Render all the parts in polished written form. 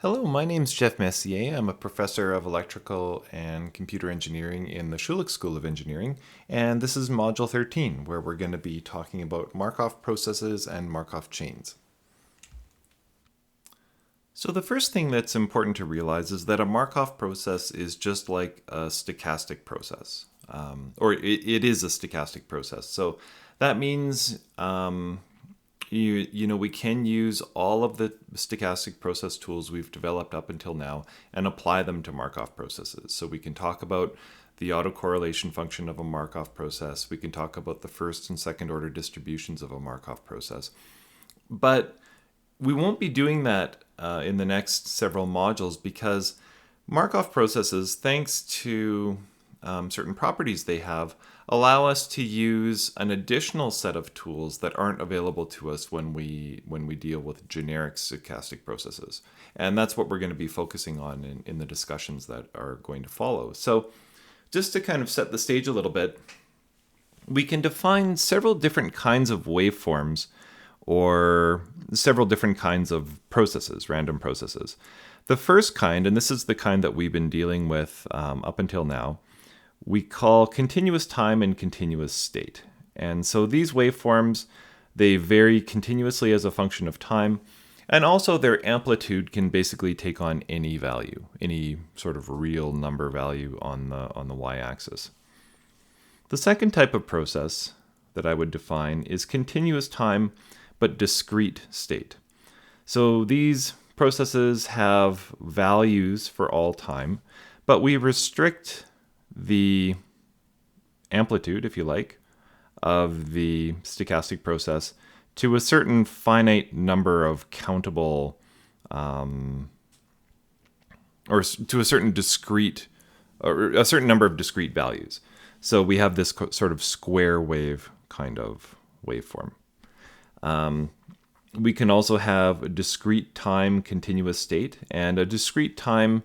Hello, my name's Jeff Messier. I'm a professor of electrical and computer engineering in the Schulich School of Engineering, and this is Module 13, where we're going to be talking about Markov processes and Markov chains. So the first thing that's important to realize is that a Markov process is just like a stochastic process, or it is a stochastic process. So that means we can use all of the stochastic process tools we've developed up until now and apply them to Markov processes. So we can talk about the autocorrelation function of a Markov process. We can talk about the first and second order distributions of a Markov process. But we won't be doing that in the next several modules because Markov processes, thanks to certain properties they have, allow us to use an additional set of tools that aren't available to us when we deal with generic stochastic processes. And that's what we're going to be focusing on in the discussions that are going to follow. So just to kind of set the stage a little bit, we can define several different kinds of waveforms or several different kinds of processes, random processes. The first kind, and this is the kind that we've been dealing with up until now, we call continuous time and continuous state. And so these waveforms, they vary continuously as a function of time, and also their amplitude can basically take on any value, any sort of real number value on the y-axis. The second type of process that I would define is continuous time but discrete state. So these processes have values for all time, but we restrict the amplitude, if you like, of the stochastic process to a certain finite number of countable, or to a certain discrete, or a certain number of discrete values. So we have this sort of square wave kind of waveform. We can also have a discrete time continuous state, and a discrete time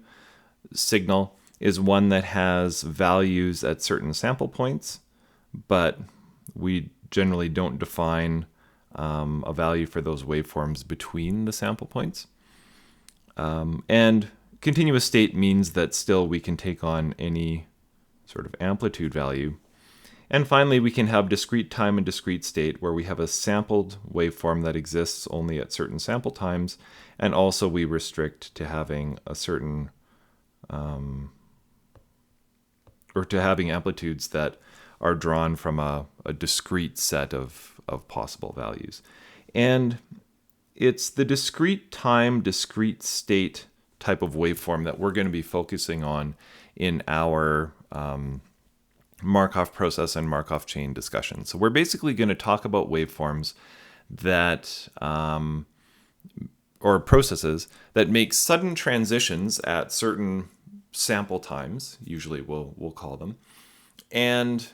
signal is one that has values at certain sample points, but we generally don't define a value for those waveforms between the sample points. And continuous state means that still we can take on any sort of amplitude value. And finally, we can have discrete time and discrete state, where we have a sampled waveform that exists only at certain sample times, and also we restrict to having a certain, or to having amplitudes that are drawn from a discrete set of possible values. And it's the discrete time, discrete state type of waveform that we're going to be focusing on in our Markov process and Markov chain discussion. So we're basically going to talk about waveforms that, or processes that make sudden transitions at certain sample times, usually we'll call them. And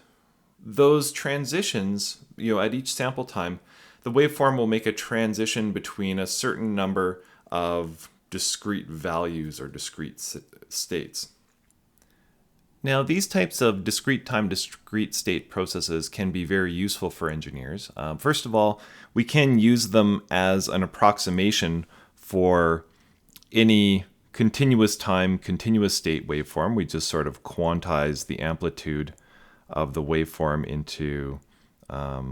those transitions, at each sample time, the waveform will make a transition between a certain number of discrete values or discrete states. Now, these types of discrete time, discrete state processes can be very useful for engineers. First of all, we can use them as an approximation for any continuous time, continuous state waveform. We just sort of quantize the amplitude of the waveform into a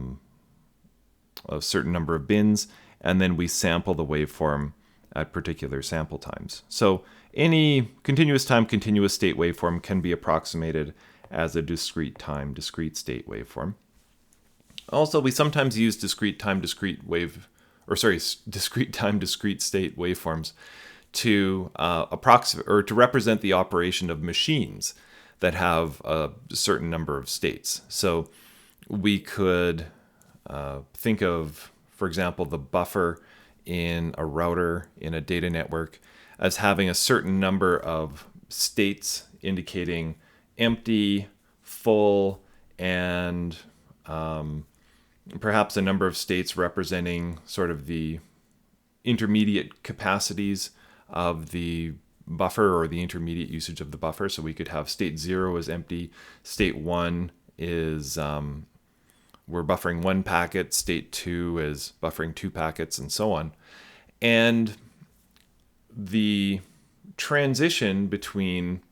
certain number of bins, and then we sample the waveform at particular sample times. So any continuous time, continuous state waveform can be approximated as a discrete time, discrete state waveform. Also, we sometimes use discrete time, discrete time, discrete state waveforms to approximate or to represent the operation of machines that have a certain number of states. So we could think of, for example, the buffer in a router in a data network as having a certain number of states indicating empty, full, and perhaps a number of states representing sort of the intermediate capacities of the buffer or the intermediate usage of the buffer. So we could have state 0 is empty, state 1 is we're buffering 1 packet, state 2 is buffering 2 packets, and so on. And the transition between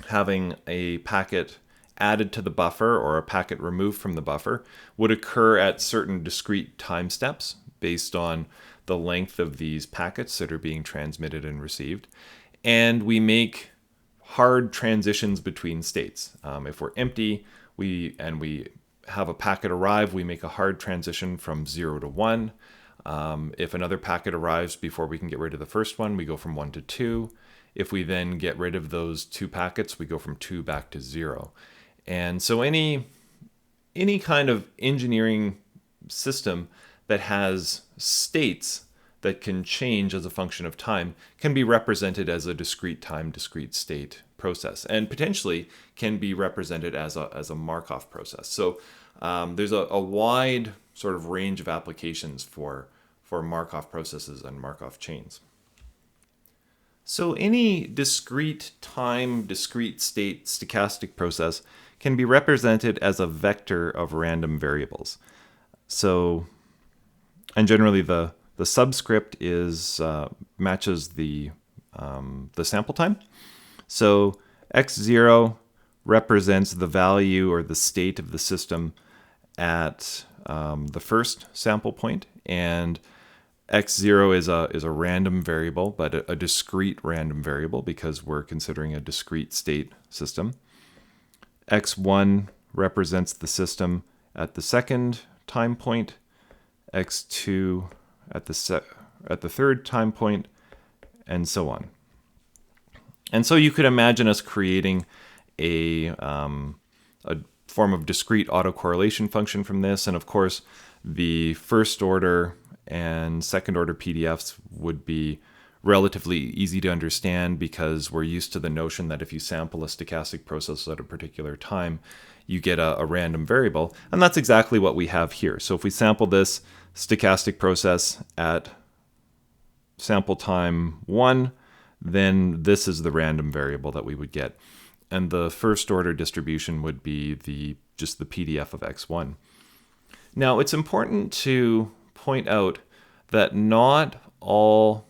having a packet added to the buffer or a packet removed from the buffer would occur at certain discrete time steps based on the length of these packets that are being transmitted and received. And we make hard transitions between states. If we're empty we have a packet arrive, we make a hard transition from 0 to 1. If another packet arrives before we can get rid of the first one, we go from 1 to 2. If we then get rid of those 2 packets, we go from 2 back to 0. And so any kind of engineering system that has states that can change as a function of time can be represented as a discrete time, discrete state process, and potentially can be represented as a Markov process. So there's a wide sort of range of applications for Markov processes and Markov chains. So any discrete time, discrete state stochastic process can be represented as a vector of random variables. So, and generally the subscript is matches the sample time. So x0 represents the value or the state of the system at the first sample point, and x0 is a random variable, but a discrete random variable because we're considering a discrete state system. x1 represents the system at the second time point, x2 at the third time point, and so on. And so you could imagine us creating a form of discrete autocorrelation function from this, and of course the first order and second order PDFs would be relatively easy to understand because we're used to the notion that if you sample a stochastic process at a particular time, you get a random variable, and that's exactly what we have here. So if we sample this stochastic process at sample time 1, then this is the random variable that we would get. And the first order distribution would be just the PDF of x1. Now it's important to point out that not all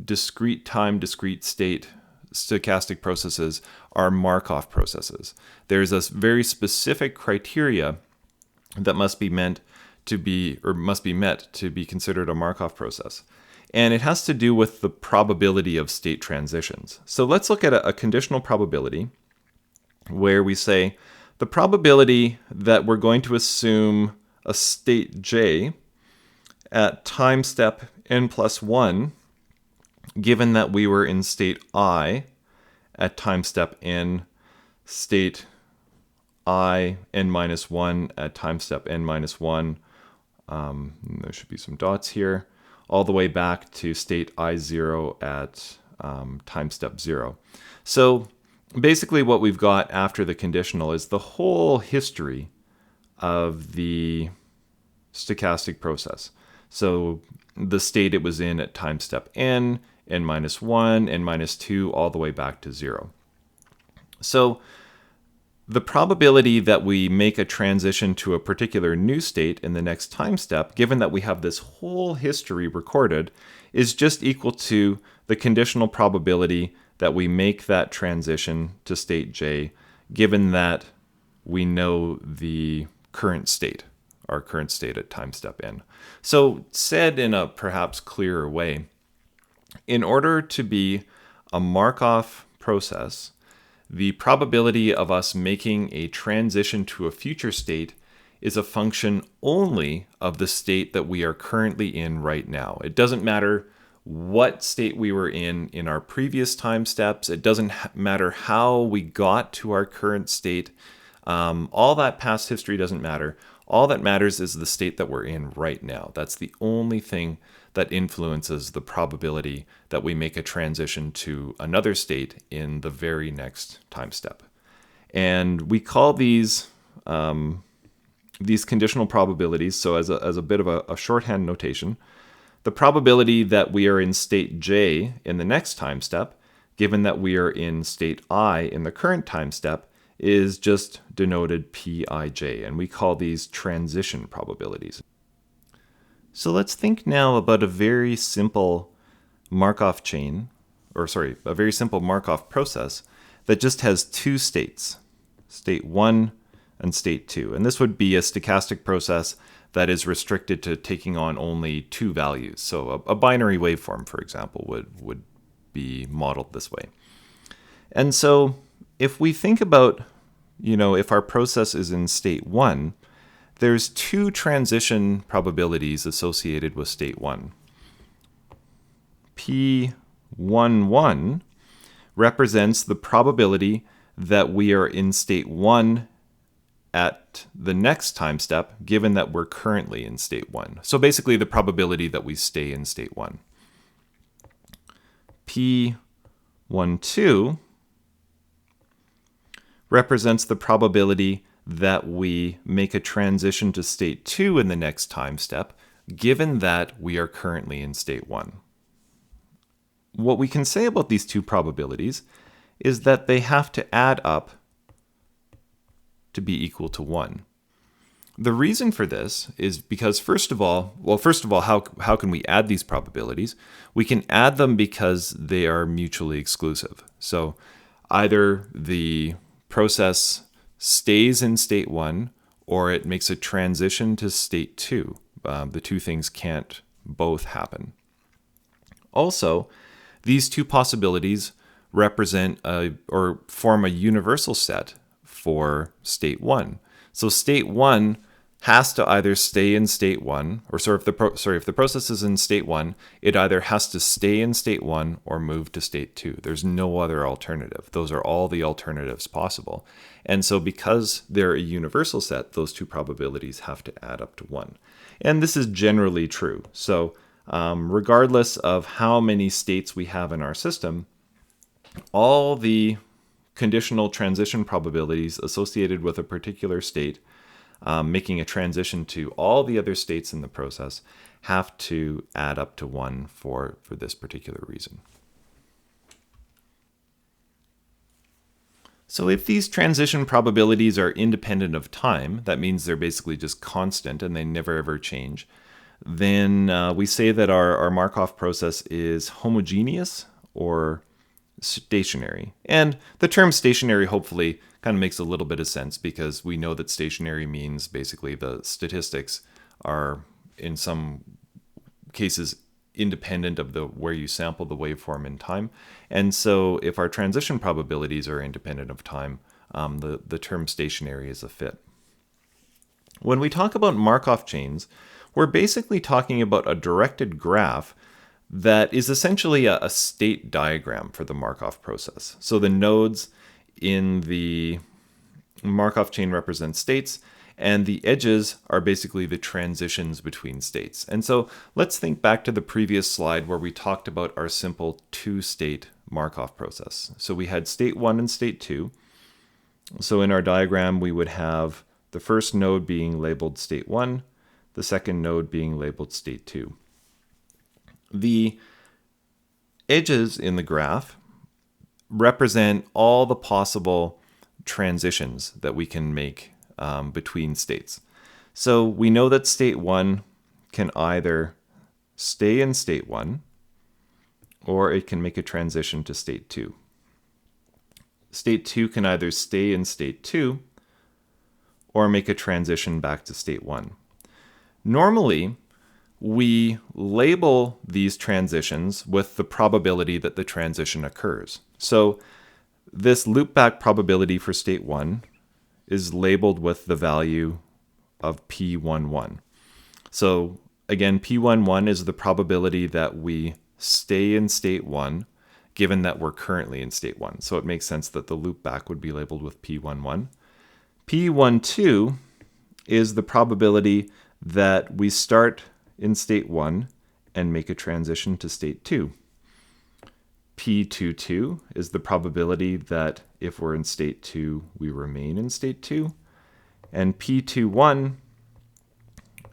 discrete time, discrete state stochastic processes are Markov processes. There's a very specific criteria that must be met to be considered a Markov process. And it has to do with the probability of state transitions. So let's look at a conditional probability where we say the probability that we're going to assume a state j at time step n plus 1, given that we were in state I at time step n, state I n minus 1 at time step n minus 1, there should be some dots here, all the way back to state I0 at time step 0. So basically what we've got after the conditional is the whole history of the stochastic process. So the state it was in at time step n, n minus 1, n minus 2, all the way back to 0. So the probability that we make a transition to a particular new state in the next time step, given that we have this whole history recorded, is just equal to the conditional probability that we make that transition to state j, given that we know the current state, our current state at time step n. So said in a perhaps clearer way, in order to be a Markov process, the probability of us making a transition to a future state is a function only of the state that we are currently in right now. It doesn't matter what state we were in our previous time steps. It doesn't matter how we got to our current state. All that past history doesn't matter. All that matters is the state that we're in right now. That's the only thing that influences the probability that we make a transition to another state in the very next time step. And we call these conditional probabilities, so as a bit of a shorthand notation, the probability that we are in state j in the next time step, given that we are in state I in the current time step, is just denoted Pij, and we call these transition probabilities. So let's think now about a very simple Markov chain, a very simple Markov process that just has two states, state 1 and state 2. And this would be a stochastic process that is restricted to taking on only two values. So a binary waveform, for example, would be modeled this way. And so if we think about, if our process is in state 1, there's two transition probabilities associated with state 1. P11 represents the probability that we are in state 1 at the next time step, given that we're currently in state 1. So basically the probability that we stay in state 1. P12 represents the probability that we make a transition to state 2 in the next time step, given that we are currently in state 1. What we can say about these two probabilities is that they have to add up to be equal to 1. The reason for this is because, first of all, how can we add these probabilities? We can add them because they are mutually exclusive. So either the process stays in state 1 or it makes a transition to state 2. The two things can't both happen. Also, these two possibilities represent or form a universal set for state 1. So state 1 has to either stay in state 1, if the process is in state 1, it either has to stay in state 1 or move to state 2. There's no other alternative. Those are all the alternatives possible. And so because they're a universal set, those two probabilities have to add up to 1. And this is generally true. So regardless of how many states we have in our system, all the conditional transition probabilities associated with a particular state, making a transition to all the other states in the process, have to add up to 1 for this particular reason. So if these transition probabilities are independent of time, that means they're basically just constant and they never ever change, then we say that our Markov process is homogeneous or stationary. And the term stationary hopefully kind of makes a little bit of sense because we know that stationary means basically the statistics are in some cases independent of where you sample the waveform in time. And so if our transition probabilities are independent of time, the term stationary is a fit. When we talk about Markov chains, we're basically talking about a directed graph that is essentially a state diagram for the Markov process. So the nodes in the Markov chain represent states, and the edges are basically the transitions between states. And so let's think back to the previous slide where we talked about our simple two-state Markov process. So we had state 1 and state 2. So in our diagram, we would have the first node being labeled state 1, the second node being labeled state 2. The edges in the graph represent all the possible transitions that we can make between states. So we know that state 1 can either stay in state 1 or it can make a transition to state 2. State 2 can either stay in state 2 or make a transition back to state 1. Normally, we label these transitions with the probability that the transition occurs. So this loopback probability for state 1 is labeled with the value of P11. So again, P11 is the probability that we stay in state 1, given that we're currently in state 1. So it makes sense that the loopback would be labeled with P11. P12 is the probability that we start in state 1 and make a transition to state 2. P22 is the probability that if we're in state 2, we remain in state 2. And P21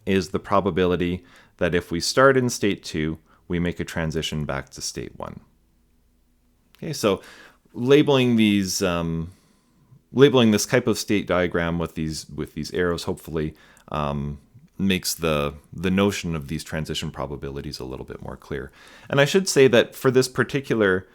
is the probability that if we start in state 2, we make a transition back to state 1. Okay, so labeling this type of state diagram with these arrows hopefully makes the notion of these transition probabilities a little bit more clear. And I should say that for this particular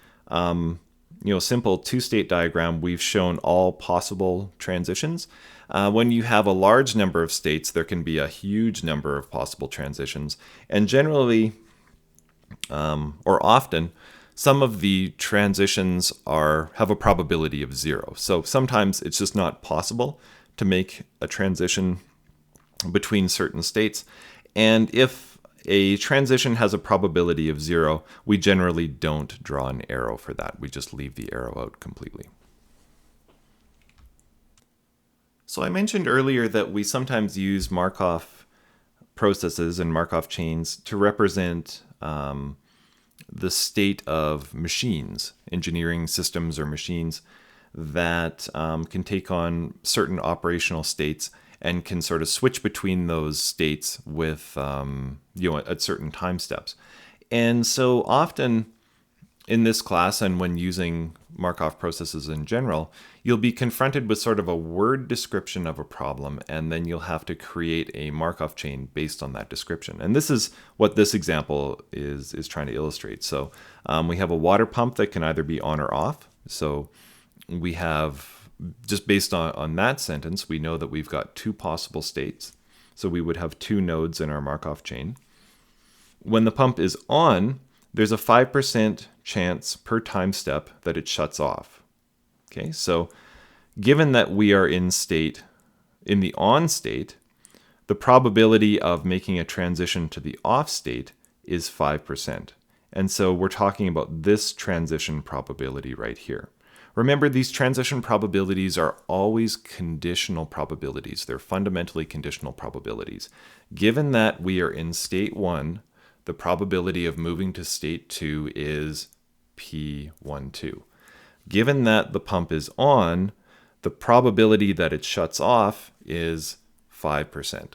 simple two-state diagram, we've shown all possible transitions. When you have a large number of states, there can be a huge number of possible transitions. And generally, or often, some of the transitions have a probability of 0. So sometimes it's just not possible to make a transition between certain states. And if a transition has a probability of 0, we generally don't draw an arrow for that. We just leave the arrow out completely. So I mentioned earlier that we sometimes use Markov processes and Markov chains to represent the state of machines, engineering systems or machines that can take on certain operational states and can sort of switch between those states with, at certain time steps. And so often in this class and when using Markov processes in general, you'll be confronted with sort of a word description of a problem, and then you'll have to create a Markov chain based on that description. And this is what this example is trying to illustrate. So we have a water pump that can either be on or off. So we have, just based on that sentence, we know that we've got two possible states. So we would have two nodes in our Markov chain. When the pump is on, there's a 5% chance per time step that it shuts off. Okay, so given that we are in the on state, the probability of making a transition to the off state is 5%. And so we're talking about this transition probability right here. Remember, these transition probabilities are always conditional probabilities. They're fundamentally conditional probabilities. Given that we are in state 1, the probability of moving to state 2 is P12. Given that the pump is on, the probability that it shuts off is 5%.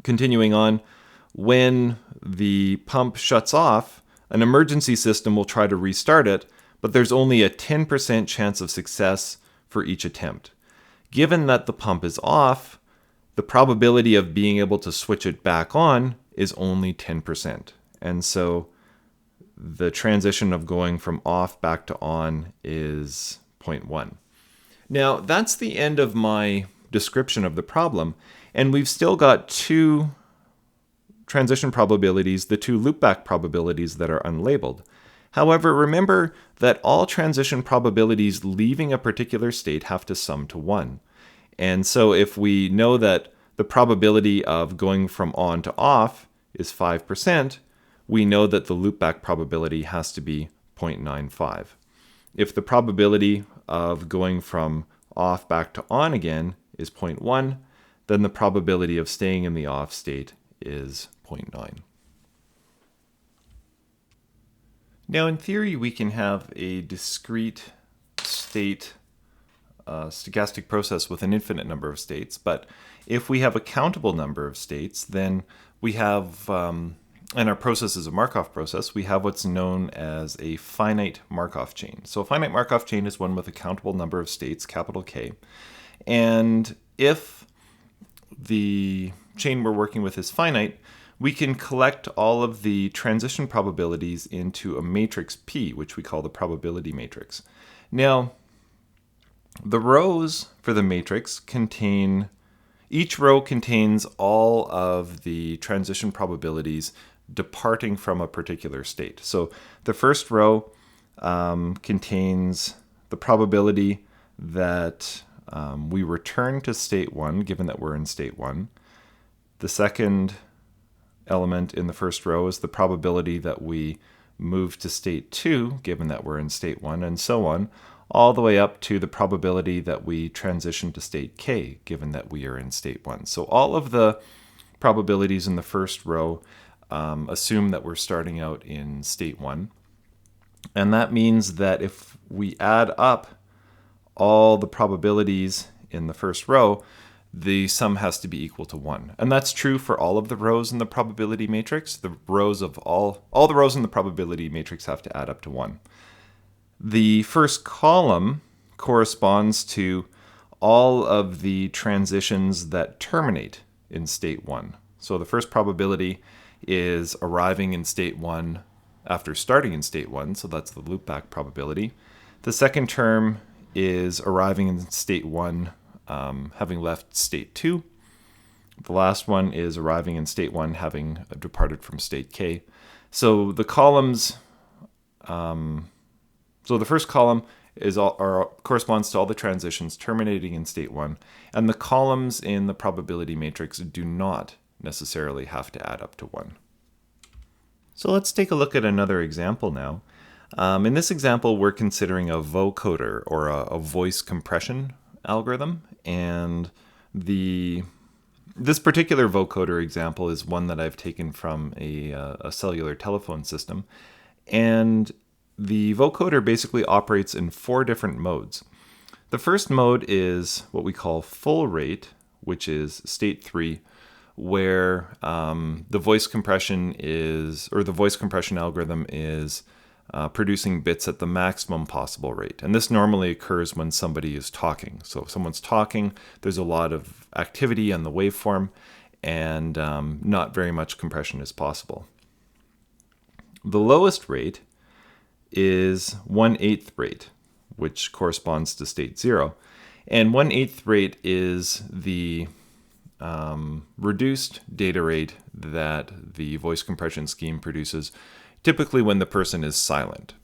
Continuing on, when the pump shuts off, an emergency system will try to restart it, but there's only a 10% chance of success for each attempt. Given that the pump is off, the probability of being able to switch it back on is only 10%. And so the transition of going from off back to on is 0.1. Now, that's the end of my description of the problem, and we've still got two transition probabilities, the two loopback probabilities that are unlabeled. However, remember that all transition probabilities leaving a particular state have to sum to 1. And so if we know that the probability of going from on to off is 5%, we know that the loopback probability has to be 0.95. If the probability of going from off back to on again is 0.1, then the probability of staying in the off state is 0.9. Now, in theory, we can have a discrete state stochastic process with an infinite number of states, but if we have a countable number of states, then we have, and our process is a Markov process, we have what's known as a finite Markov chain. So a finite Markov chain is one with a countable number of states, capital K. And if the chain we're working with is finite, we can collect all of the transition probabilities into a matrix P, which we call the probability matrix. Now, the rows for the matrix each row contains all of the transition probabilities departing from a particular state. So the first row contains the probability that we return to state 1, given that we're in state 1. The second element in the first row is the probability that we move to state 2, given that we're in state 1, and so on, all the way up to the probability that we transition to state K, given that we are in state 1. So all of the probabilities in the first row assume that we're starting out in state 1. And that means that if we add up all the probabilities in the first row, the sum has to be equal to 1. And that's true for all of the rows in the probability matrix. The rows of all the rows in the probability matrix have to add up to 1. The first column corresponds to all of the transitions that terminate in state 1. So the first probability is arriving in state 1 after starting in state 1, so that's the loopback probability. The second term is arriving in state 1 having left state 2. The last one is arriving in state 1 having departed from state K. So the columns, so the first column corresponds to all the transitions terminating in state 1, and the columns in the probability matrix do not necessarily have to add up to 1. So let's take a look at another example now. In this example, we're considering a vocoder, or a voice compression algorithm, and this particular vocoder example is one that I've taken from a cellular telephone system, and the vocoder basically operates in 4 different modes. The first mode is what we call full rate, which is state 3, where the voice compression algorithm is producing bits at the maximum possible rate. And this normally occurs when somebody is talking. So if someone's talking, there's a lot of activity on the waveform, and not very much compression is possible. The lowest rate is 1/8 rate, which corresponds to state 0. And 1/8 rate is the reduced data rate that the voice compression scheme produces, typically when the person is silent.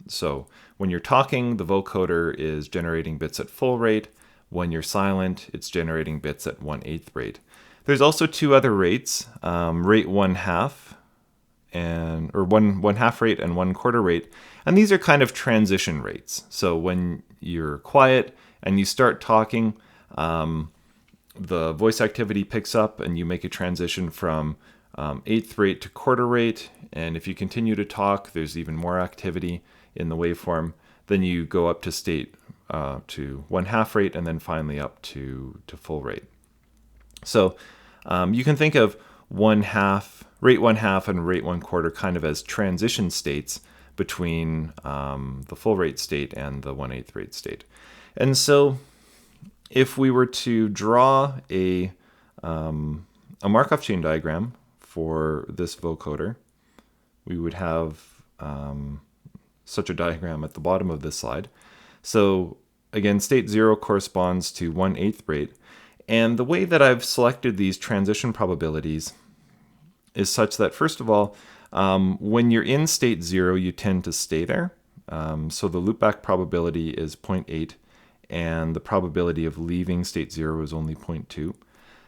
So when you're talking, the vocoder is generating bits at full rate. When you're silent, it's generating bits at 1/8 rate. There's also 2 other rates, rate 1/2 or one half rate and 1/4 rate. And these are kind of transition rates. So when you're quiet and you start talking, the voice activity picks up and you make a transition from 1/8 rate to 1/4 rate. And if you continue to talk, there's even more activity in the waveform. Then you go up to state to 1/2 rate, and then finally up to full rate. So you can think of rate 1/2 and rate 1/4 kind of as transition states between the full rate state and the 1/8 rate state. And so if we were to draw a Markov chain diagram for this vocoder, we would have such a diagram at the bottom of this slide. So again, state 0 corresponds to 1/8 rate. And the way that I've selected these transition probabilities is such that, first of all, when you're in state 0, you tend to stay there. So the loopback probability is 0.8, and the probability of leaving state 0 is only 0.2.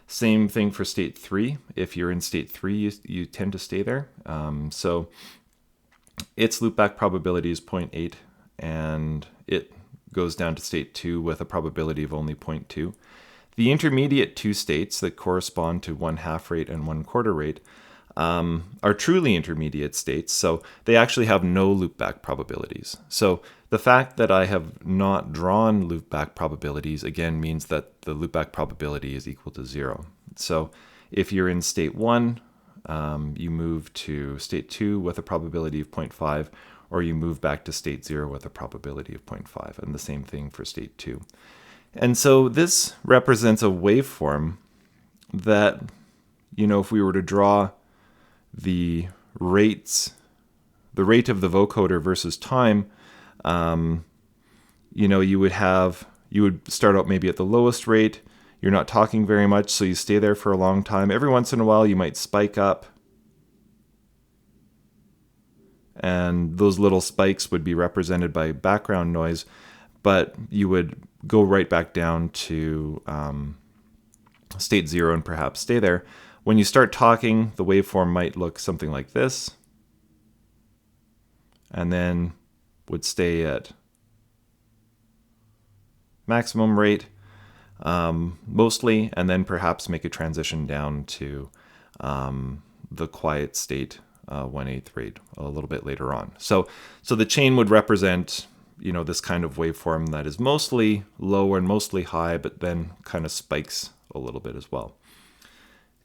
Same thing for state 3. If you're in state 3, you tend to stay there. So its loopback probability is 0.8, and it goes down to state 2 with a probability of only 0.2. The intermediate 2 states that correspond to 1/2 rate and 1/4 rate are truly intermediate states, so they actually have no loopback probabilities. So the fact that I have not drawn loopback probabilities, again, means that the loopback probability is equal to 0. So if you're in state 1, you move to state 2 with a probability of 0.5, or you move back to state 0 with a probability of 0.5, and the same thing for state 2. And so this represents a waveform that, if we were to draw the rate of the vocoder versus time, you would start out maybe at the lowest rate. You're not talking very much, so you stay there for a long time. Every once in a while, you might spike up, and those little spikes would be represented by background noise, but you would go right back down to state 0 and perhaps stay there. When you start talking, the waveform might look something like this, and then would stay at maximum rate mostly, and then perhaps make a transition down to the quiet state 1/8 rate a little bit later on. So the chain would represent this kind of waveform that is mostly low and mostly high, but then kind of spikes a little bit as well.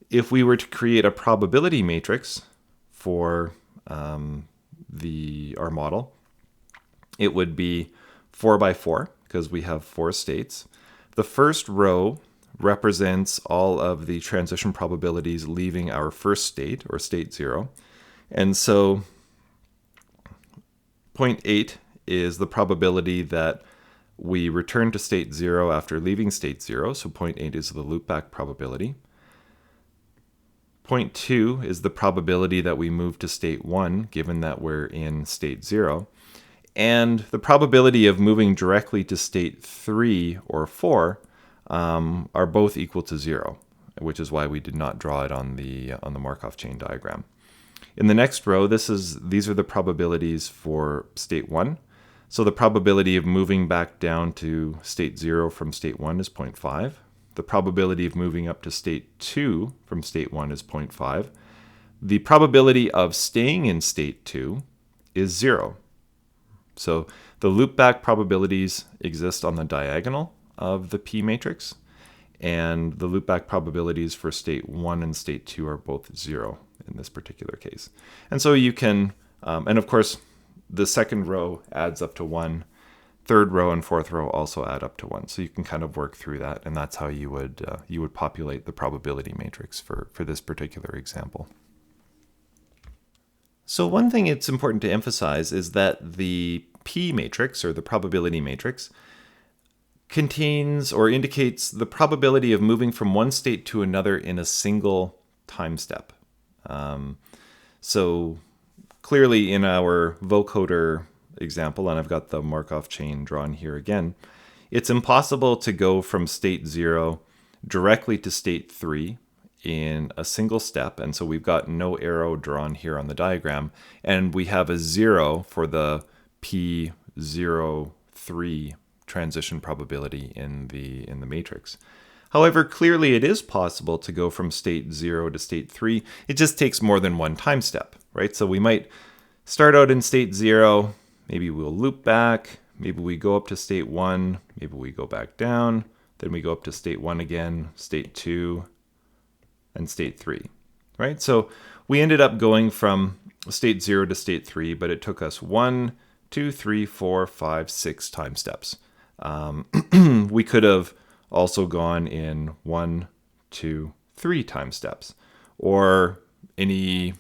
If we were to create a probability matrix for our model, it would be 4 by 4 because we have 4 states. The first row represents all of the transition probabilities leaving our first state, or state 0. And so 0.8 is the probability that we return to state 0 after leaving state 0, so 0.8 is the loopback probability. 0.2 is the probability that we move to state 1, given that we're in state 0. And the probability of moving directly to state 3 or 4 are both equal to 0, which is why we did not draw it on the Markov chain diagram. In the next row, these are the probabilities for state 1. So the probability of moving back down to state 0 from state 1 is 0.5. The probability of moving up to state 2 from state 1 is 0.5. The probability of staying in state 2 is 0. So the loopback probabilities exist on the diagonal of the P matrix, and the loopback probabilities for state 1 and state 2 are both 0 in this particular case. And so you can, and of course, the second row adds up to 1. Third row and fourth row also add up to 1. So you can kind of work through that, and that's how you would populate the probability matrix for this particular example. So one thing it's important to emphasize is that the P matrix, or the probability matrix, contains or indicates the probability of moving from one state to another in a single time step. So clearly in our vocoder example, and I've got the Markov chain drawn here again, it's impossible to go from state 0 directly to state 3 in a single step, and so we've got no arrow drawn here on the diagram, and we have a 0 for the P03 transition probability in the matrix. However, clearly it is possible to go from state 0 to state 3. It just takes more than one time step, right? So we might start out in state 0, maybe we'll loop back, maybe we go up to state 1, maybe we go back down, then we go up to state 1 again, state 2, and state 3, right? So we ended up going from state 0 to state 3, but it took us 1, 2, 3, 4, 5, 6 time steps. We could have also gone in 1, 2, 3 time steps, or any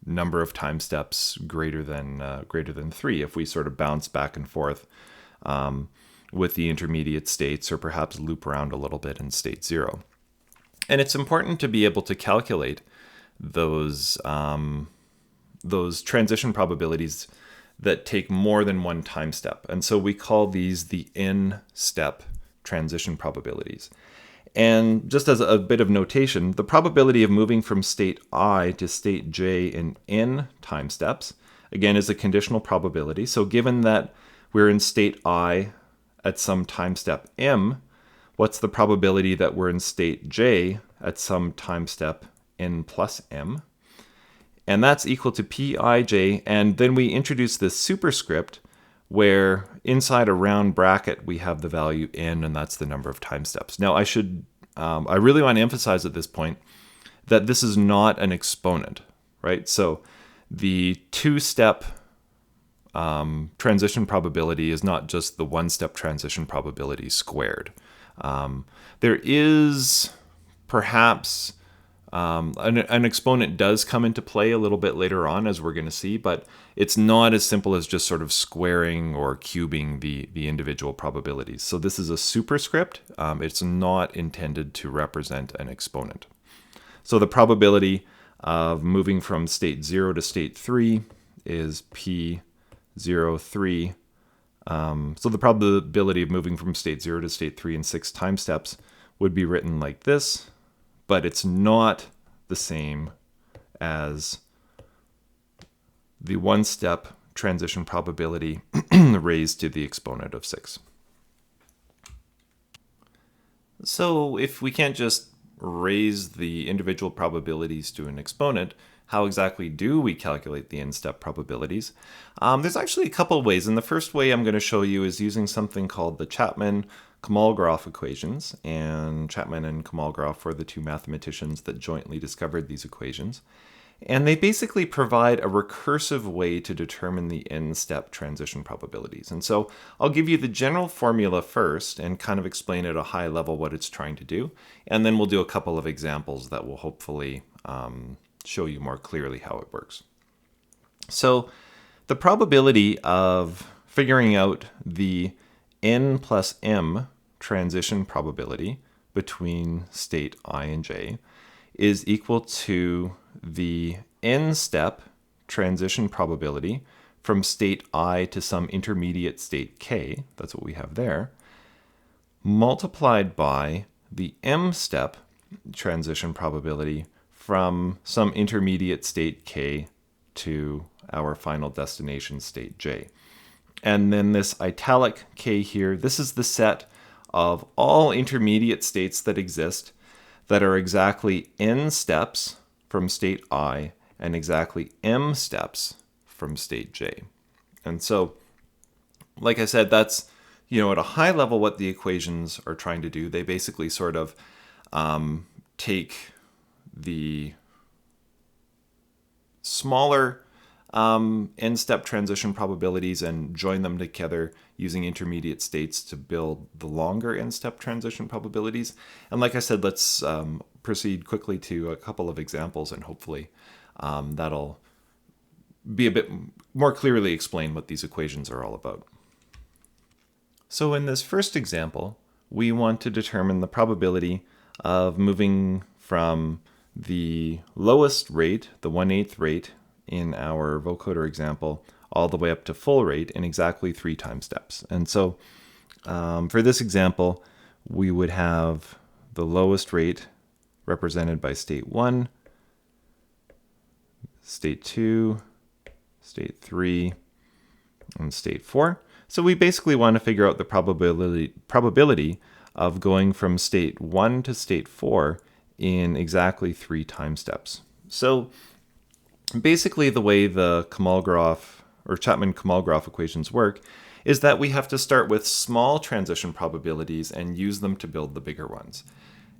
number of time steps greater than 3 if we sort of bounce back and forth with the intermediate states, or perhaps loop around a little bit in state 0. And it's important to be able to calculate those transition probabilities that take more than one time step. And so we call these the n-step transition probabilities. And just as a bit of notation, the probability of moving from state I to state j in n time steps, again, is a conditional probability. So given that we're in state I at some time step m, what's the probability that we're in state j at some time step n plus m? And that's equal to pij, and then we introduce this superscript where inside a round bracket we have the value n, and that's the number of time steps. Now I really want to emphasize at this point that this is not an exponent, right? So the two-step transition probability is not just the one-step transition probability squared. There is perhaps an exponent does come into play a little bit later on, as we're going to see, but it's not as simple as just sort of squaring or cubing the individual probabilities. So this is a superscript. It's not intended to represent an exponent. So the probability of moving from state 0 to state 3 is P03. So the probability of moving from state 0 to state 3 in 6 time steps would be written like this, but it's not the same as the one-step transition probability raised to the exponent of 6. So if we can't just raise the individual probabilities to an exponent, how exactly do we calculate the n-step probabilities? There's actually a couple of ways, and the first way I'm going to show you is using something called the Chapman-Kolmogorov equations, and Chapman and Kolmogorov were the two mathematicians that jointly discovered these equations. And they basically provide a recursive way to determine the n-step transition probabilities. And so I'll give you the general formula first and kind of explain at a high level what it's trying to do. And then we'll do a couple of examples that will hopefully show you more clearly how it works. So the probability of figuring out the n plus m transition probability between state I and j is equal to the n-step transition probability from state I to some intermediate state k, that's what we have there, multiplied by the m-step transition probability from some intermediate state k to our final destination state j. And then this italic k here, this is the set of all intermediate states that exist that are exactly n steps from state I and exactly m steps from state j. And so, like I said, that's, at a high level what the equations are trying to do. They basically sort of take the smaller n-step transition probabilities and join them together using intermediate states to build the longer n-step transition probabilities. And like I said, let's proceed quickly to a couple of examples, and hopefully that'll be a bit more clearly explain what these equations are all about. So in this first example, we want to determine the probability of moving from the lowest rate, the 1/8 rate, in our vocoder example, all the way up to full rate in exactly 3 time steps. And so for this example, we would have the lowest rate represented by state 1, state 2, state 3, and state 4. So we basically want to figure out the probability of going from state 1 to state 4 in exactly 3 time steps. So basically, the way the Kolmogorov or Chapman-Kolmogorov equations work is that we have to start with small transition probabilities and use them to build the bigger ones.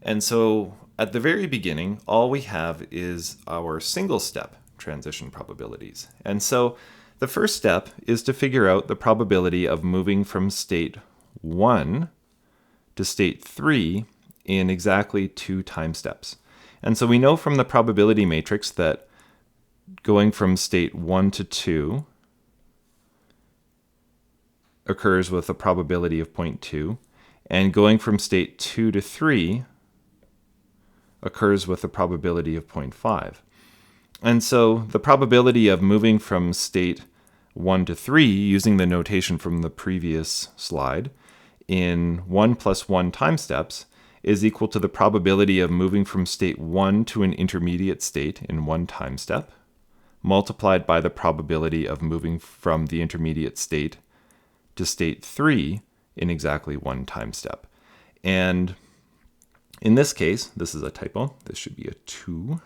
And so at the very beginning, all we have is our single-step transition probabilities. And so the first step is to figure out the probability of moving from state 1 to state 3 in exactly 2 time steps. And so we know from the probability matrix that going from state 1 to 2 occurs with a probability of 0.2, and going from state 2 to 3 occurs with a probability of 0.5. And so the probability of moving from state 1 to 3, using the notation from the previous slide, in 1 plus 1 time steps is equal to the probability of moving from state 1 to an intermediate state in 1 time step, multiplied by the probability of moving from the intermediate state to state 3 in exactly 1 time step. And in this case, this is a typo, this should be a 2.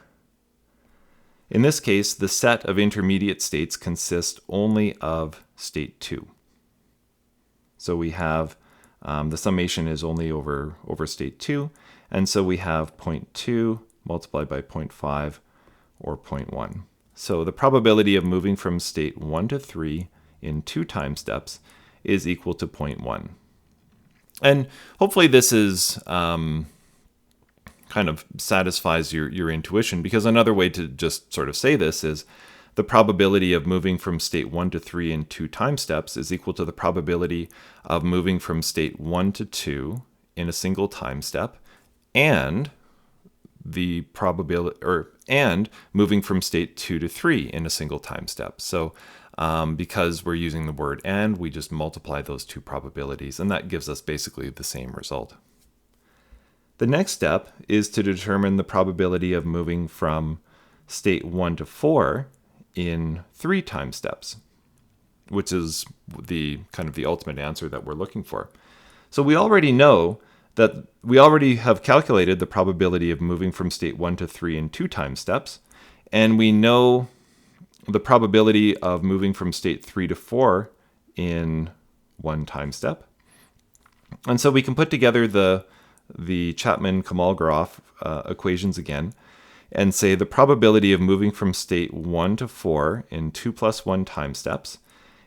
In this case, the set of intermediate states consists only of state 2. So we have, the summation is only over state 2, and so we have 0.2 multiplied by 0.5, or 0.1. So the probability of moving from state 1 to 3 in 2 time steps is equal to 0.1. And hopefully this is kind of satisfies your intuition, because another way to just sort of say this is the probability of moving from state 1 to 3 in 2 time steps is equal to the probability of moving from state 1 to 2 in a single time step, and the probability, and moving from state 2 to 3 in a single time step. So because we're using the word and, we just multiply those 2 probabilities, and that gives us basically the same result. The next step is to determine the probability of moving from state 1 to 4 in 3 time steps, which is the kind of the ultimate answer that we're looking for. So we already know that we already have calculated the probability of moving from state 1 to 3 in 2 time steps, and we know the probability of moving from state 3 to 4 in 1 time step. And so we can put together the Chapman-Kolmogorov equations again, and say the probability of moving from state 1 to 4 in 2 plus 1 time steps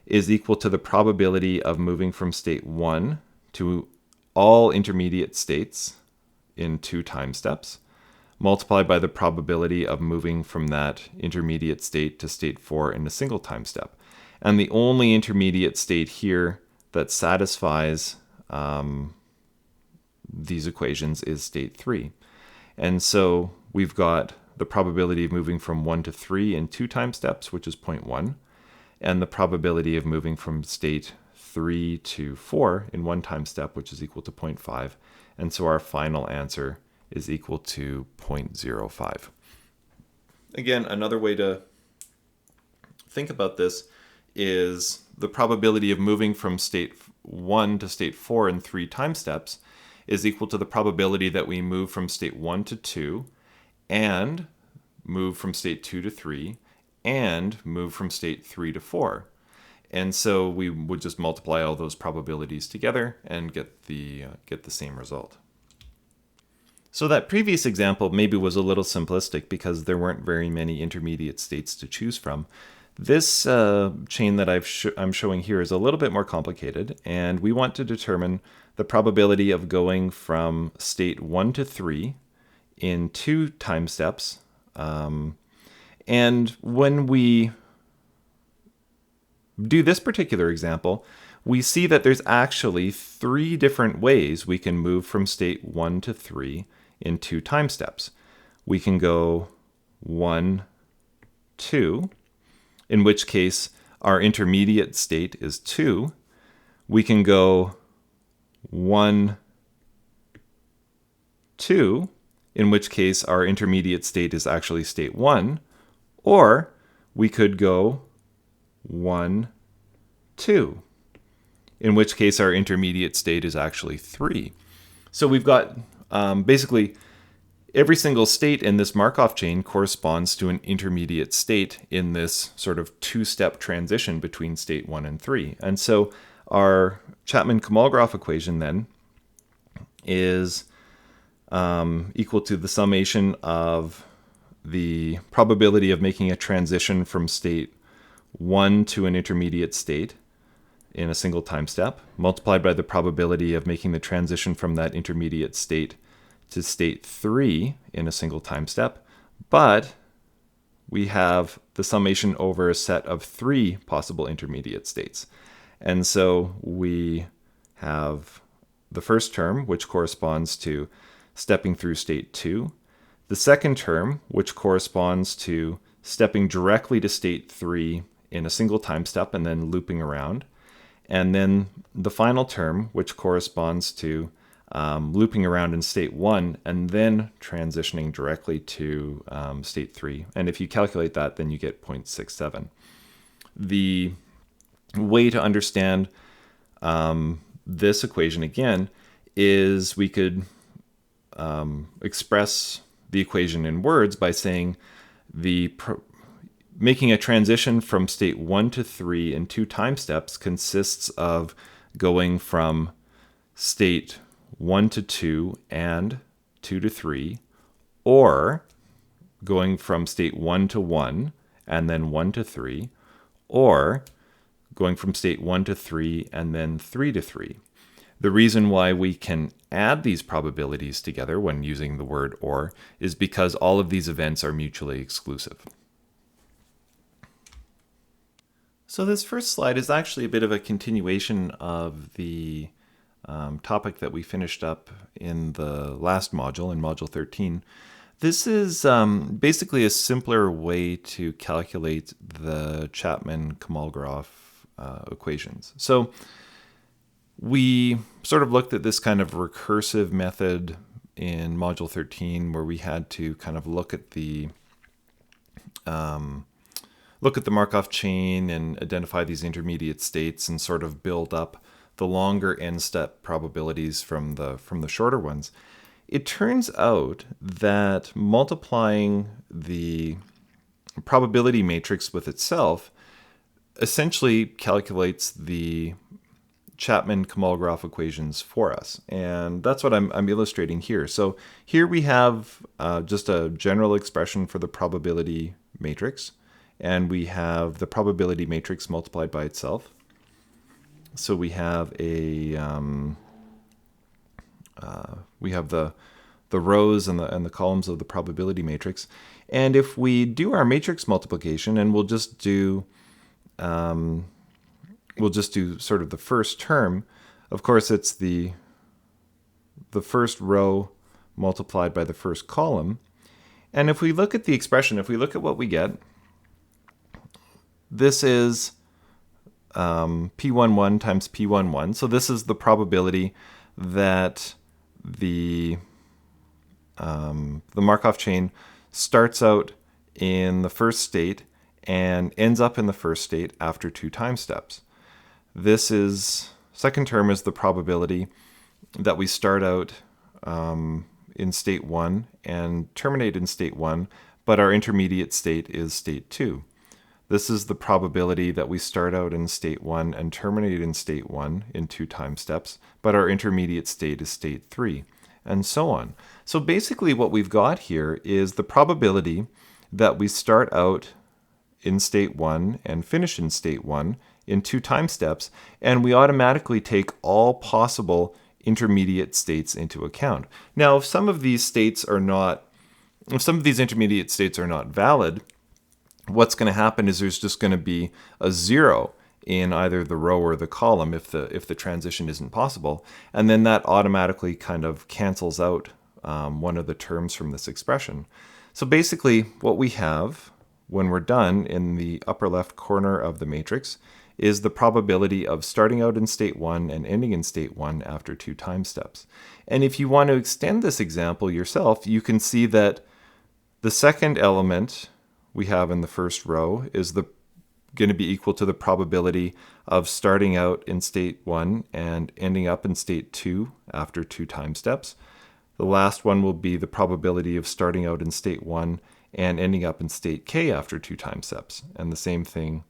is equal to the probability of moving from state 1 to all intermediate states in 2 time steps, multiplied by the probability of moving from that intermediate state to state 4 in a single time step. And the only intermediate state here that satisfies these equations is state 3. And so we've got the probability of moving from 1 to 3 in 2 time steps, which is 0.1, and the probability of moving from state 3 to 4 in 1 time step, which is equal to 0.5. And so our final answer is equal to 0.05. Again, another way to think about this is the probability of moving from state 1 to state 4 in 3 time steps is equal to the probability that we move from state 1 to 2 and move from state 2 to 3 and move from state 3 to 4. And so we would just multiply all those probabilities together and get the same result. So that previous example maybe was a little simplistic because there weren't very many intermediate states to choose from. This chain that I'm showing here is a little bit more complicated, and we want to determine the probability of going from state 1 to 3 in 2 time steps. And when we do this particular example, we see that there's actually 3 different ways we can move from state 1 to 3 in 2 time steps. We can go 1, 2, in which case our intermediate state is 2. We can go 1, 2, in which case our intermediate state is actually state 1, or we could go 1, 2, in which case our intermediate state is actually 3. So we've got basically every single state in this Markov chain corresponds to an intermediate state in this sort of 2-step transition between state 1 and 3. And so our Chapman-Kolmogorov equation then is equal to the summation of the probability of making a transition from state 1 to an intermediate state in a single time step, multiplied by the probability of making the transition from that intermediate state to state 3 in a single time step. But we have the summation over a set of 3 possible intermediate states. And so we have the first term, which corresponds to stepping through state 2, the second term, which corresponds to stepping directly to state 3 in a single time step and then looping around, and then the final term, which corresponds to looping around in state 1 and then transitioning directly to state 3. And if you calculate that, then you get 0.67. The way to understand this equation again is we could express the equation in words by saying making a transition from state 1 to 3 in 2 time steps consists of going from state 1 to 2 and 2 to 3, or going from state 1 to 1 and then 1 to 3, or going from state 1 to 3 and then 3 to 3. The reason why we can add these probabilities together when using the word or is because all of these events are mutually exclusive. So this first slide is actually a bit of a continuation of the topic that we finished up in the last module, in module 13. This is basically a simpler way to calculate the Chapman-Kolmogorov equations. So we sort of looked at this kind of recursive method in module 13 where we had to kind of look at the Markov chain and identify these intermediate states and sort of build up the longer n-step probabilities from the shorter ones. It turns out that multiplying the probability matrix with itself essentially calculates the Chapman-Kolmogorov equations for us. And that's what I'm illustrating here. So here we have just a general expression for the probability matrix. And we have the probability matrix multiplied by itself. So we have a we have the rows and the columns of the probability matrix. And if we do our matrix multiplication, and we'll just do sort of the first term. Of course, it's the first row multiplied by the first column. And if we look at the expression, if we look at what we get, this is P11 times P11. So this is the probability that the Markov chain starts out in the first state and ends up in the first state after 2 time steps. This is, second term is the probability that we start out in state 1 and terminate in state 1, but our intermediate state is state 2. This is the probability that we start out in state 1 and terminate in state 1 in 2 time steps, but our intermediate state is state 3, and so on. So basically what we've got here is the probability that we start out in state 1 and finish in state 1 in 2 time steps, and we automatically take all possible intermediate states into account. Now, if some of these intermediate states are not valid, what's going to happen is there's just going to be a 0 in either the row or the column if the transition isn't possible, and then that automatically kind of cancels out one of the terms from this expression. So basically what we have when we're done in the upper left corner of the matrix is the probability of starting out in state 1 and ending in state 1 after 2 time steps. And if you want to extend this example yourself, you can see that the second element we have in the first row is going to be equal to the probability of starting out in state 1 and ending up in state 2 after 2 time steps. The last one will be the probability of starting out in state 1 and ending up in state k after 2 time steps. And the same thing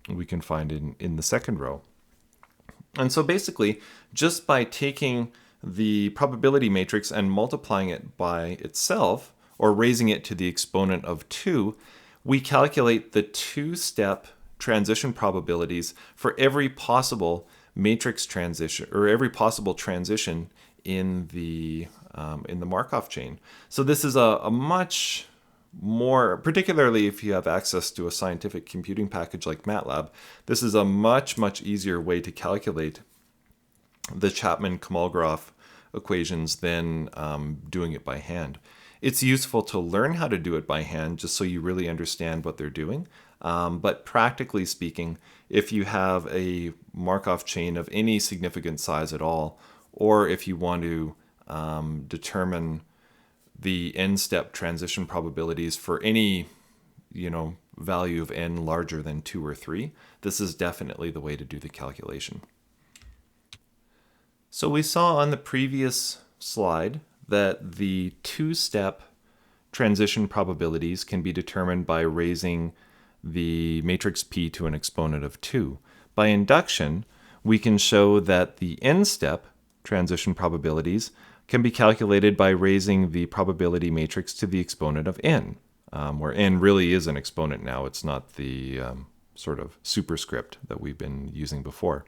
we can find in the second row. And so basically, just by taking the probability matrix and multiplying it by itself, or raising it to the exponent of 2, we calculate the 2-step transition probabilities for every possible matrix transition, or every possible transition in the Markov chain. So this is a much more, particularly if you have access to a scientific computing package like MATLAB, this is a much easier way to calculate the Chapman-Kolmogorov equations than doing it by hand. It's useful to learn how to do it by hand just so you really understand what they're doing. But practically speaking, if you have a Markov chain of any significant size at all, or if you want to determine the n-step transition probabilities for any, value of n larger than 2 or 3, this is definitely the way to do the calculation. So we saw on the previous slide that the 2-step transition probabilities can be determined by raising the matrix P to an exponent of 2. By induction, we can show that the n-step transition probabilities can be calculated by raising the probability matrix to the exponent of n, where n really is an exponent now. It's not the sort of superscript that we've been using before.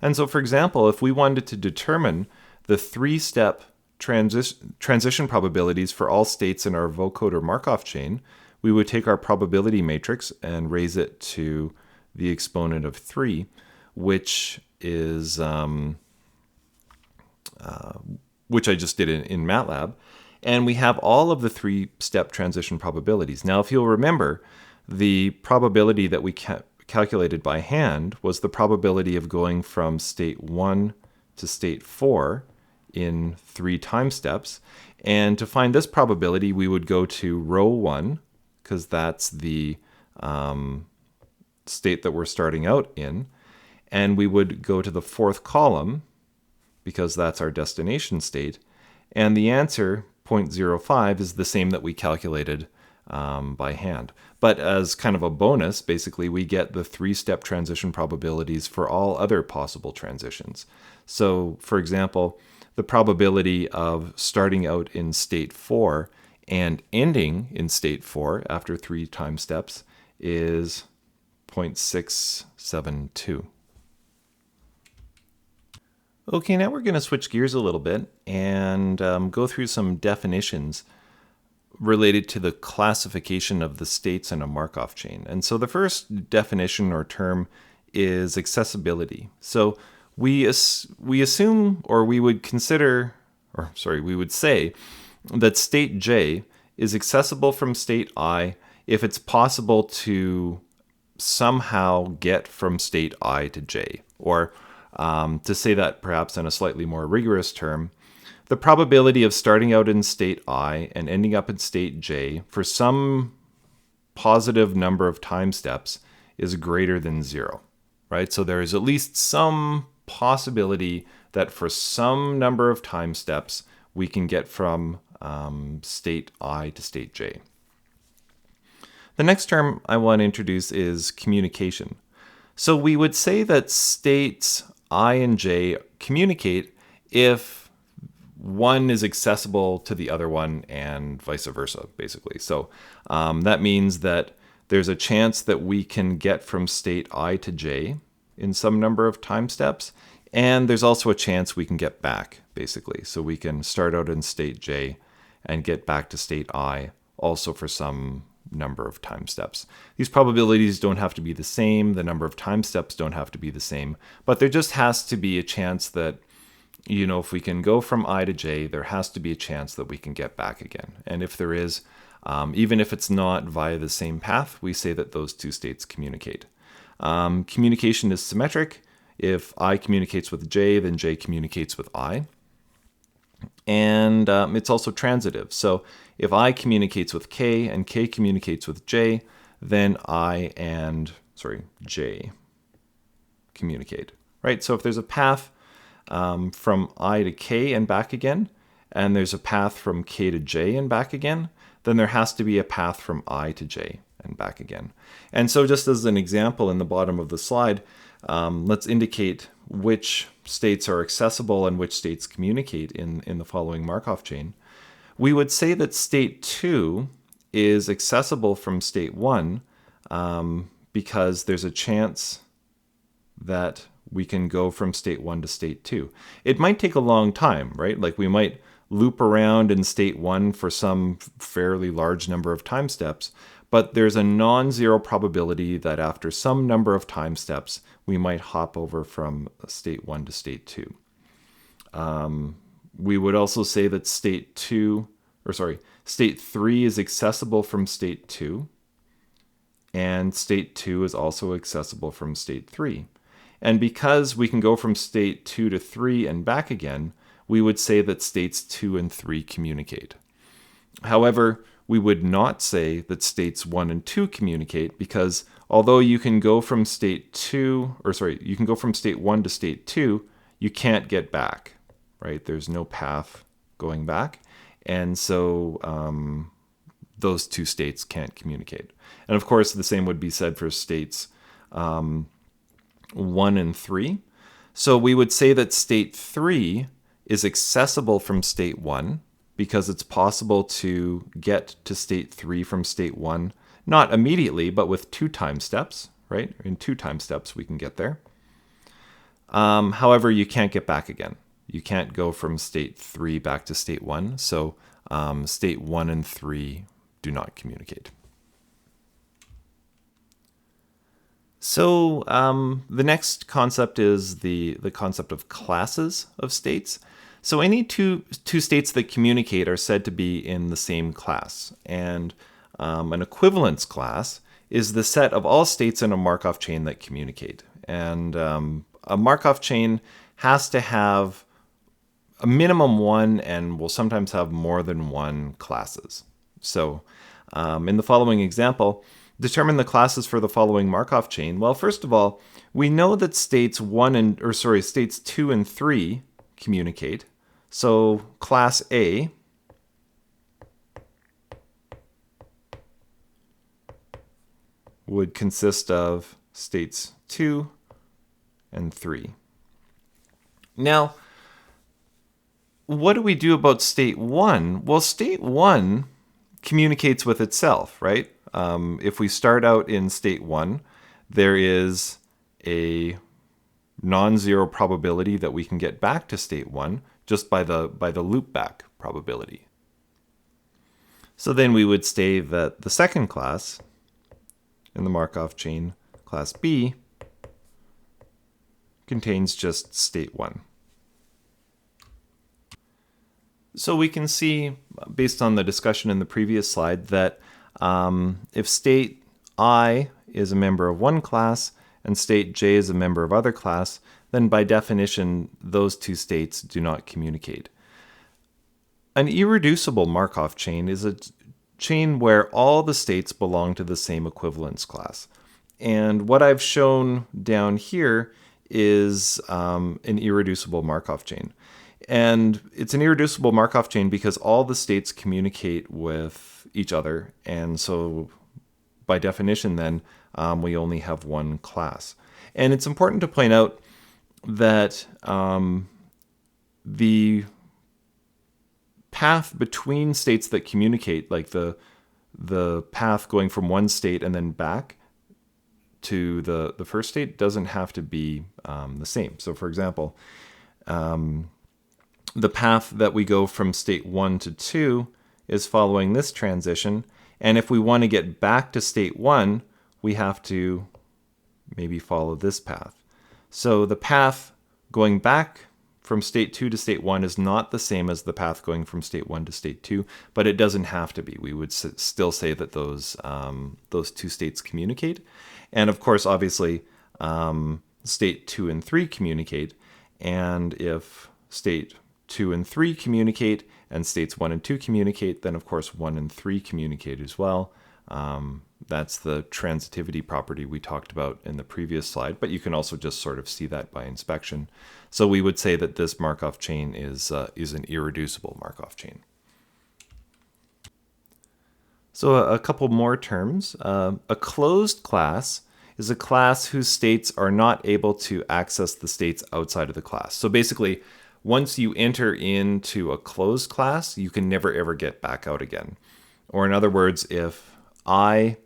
And so, for example, if we wanted to determine the 3-step transition probabilities for all states in our Vocoder Markov chain, we would take our probability matrix and raise it to the exponent of 3, which is which I just did in MATLAB, and we have all of the 3-step transition probabilities. Now, if you'll remember, the probability that we calculated by hand was the probability of going from state 1 to state 4 in 3 time steps. And to find this probability, we would go to row 1, because that's the state that we're starting out in. And we would go to the 4th column, because that's our destination state. And the answer, 0.05, is the same that we calculated by hand. But as kind of a bonus, basically, we get the 3-step transition probabilities for all other possible transitions. So, for example, the probability of starting out in state 4 and ending in state 4 after 3 time steps is 0.672. Okay, now we're going to switch gears a little bit and go through some definitions related to the classification of the states in a Markov chain. And so the first definition or term is accessibility. So we assume, or we would consider, or sorry, we would say that state J is accessible from state I if it's possible to somehow get from state I to J. Or to say that perhaps in a slightly more rigorous term, the probability of starting out in state I and ending up in state J for some positive number of time steps is greater than 0, right? So there is at least some possibility that for some number of time steps we can get from state I to state J. The next term I want to introduce is communication. So we would say that states I and J communicate if one is accessible to the other one and vice versa, basically. So that means that there's a chance that we can get from state I to J in some number of time steps, and there's also a chance we can get back, basically. So we can start out in state J and get back to state I also for some number of time steps. These probabilities don't have to be the same, the number of time steps don't have to be the same, but there just has to be a chance that, you know, if we can go from I to J, there has to be a chance that we can get back again. And if there is, even if it's not via the same path, we say that those two states communicate. Communication is symmetric. If I communicates with J, then J communicates with I. And it's also transitive. So if I communicates with K and K communicates with J, then I and, J communicate, right? So if there's a path from I to K and back again, and there's a path from K to J and back again, then there has to be a path from I to J and back again. And so just as an example in the bottom of the slide, let's indicate which states are accessible and which states communicate in the following Markov chain. We would say that state 2 is accessible from state 1 because there's a chance that we can go from state 1 to state 2. It might take a long time, right? Like we might loop around in state 1 for some fairly large number of time steps, but there's a non-zero probability that after some number of time steps, we might hop over from state 1 to state 2. We would also say that state 3 is accessible from state 2, and state 2 is also accessible from state 3. And because we can go from state 2 to 3 and back again, we would say that states 2 and 3 communicate. However, we would not say that states 1 and 2 communicate because although you can go from state 1 to state 2, you can't get back, right? There's no path going back. And so those two states can't communicate. And of course, the same would be said for states 1 and 3. So we would say that state 3 is accessible from state 1 because it's possible to get to state 3 from state 1, not immediately, but with 2 time steps, right? In 2 time steps, we can get there. However, you can't get back again. You can't go from state 3 back to state 1. So state 1 and 3 do not communicate. So the next concept is the concept of classes of states. So any two states that communicate are said to be in the same class. And an equivalence class is the set of all states in a Markov chain that communicate. And a Markov chain has to have a minimum 1 and will sometimes have more than 1 classes. So in the following example, determine the classes for the following Markov chain. Well, first of all, we know that states 2 and 3 communicate. So class A would consist of states 2 and 3. Now, what do we do about state 1? Well, state 1 communicates with itself, right? If we start out in state 1, there is a non-zero probability that we can get back to state 1 just by the loop back probability. So then we would say that the second class in the Markov chain, class B, contains just state 1. So we can see, based on the discussion in the previous slide, that if state I is a member of one class and state J is a member of other class, then by definition, those two states do not communicate. An irreducible Markov chain is a chain where all the states belong to the same equivalence class. And what I've shown down here is an irreducible Markov chain. And it's an irreducible Markov chain because all the states communicate with each other. And so by definition then, we only have one class. And it's important to point out that the path between states that communicate, like the path going from one state and then back to the first state, doesn't have to be the same. So for example, the path that we go from state 1 to 2 is following this transition. And if we want to get back to state 1, we have to maybe follow this path. So the path going back from state 2 to state 1 is not the same as the path going from state 1 to state 2, but it doesn't have to be. We would still say that those two states communicate. And of course, obviously, state 2 and 3 communicate. And if state 2 and 3 communicate and states 1 and 2 communicate, then of course 1 and 3 communicate as well. That's the transitivity property we talked about in the previous slide, but you can also just sort of see that by inspection. So we would say that this Markov chain is an irreducible Markov chain. So a couple more terms. A closed class is a class whose states are not able to access the states outside of the class. So basically, once you enter into a closed class, you can never ever get back out again. Or in other words, if I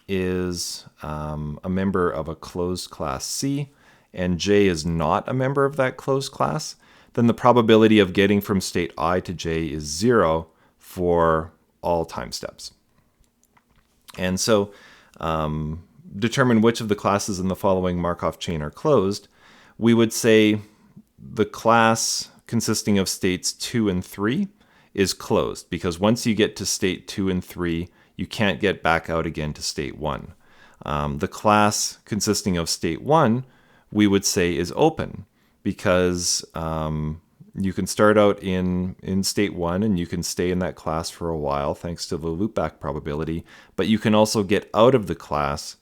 is a member of a closed class C and J is not a member of that closed class, then the probability of getting from state I to J is 0 for all time steps. And so determine which of the classes in the following Markov chain are closed. We would say the class consisting of states 2 and 3 is closed because once you get to state 2 and 3, you can't get back out again to state 1. The class consisting of state 1, we would say is open because you can start out in state 1 and you can stay in that class for a while thanks to the loopback probability, but you can also get out of the class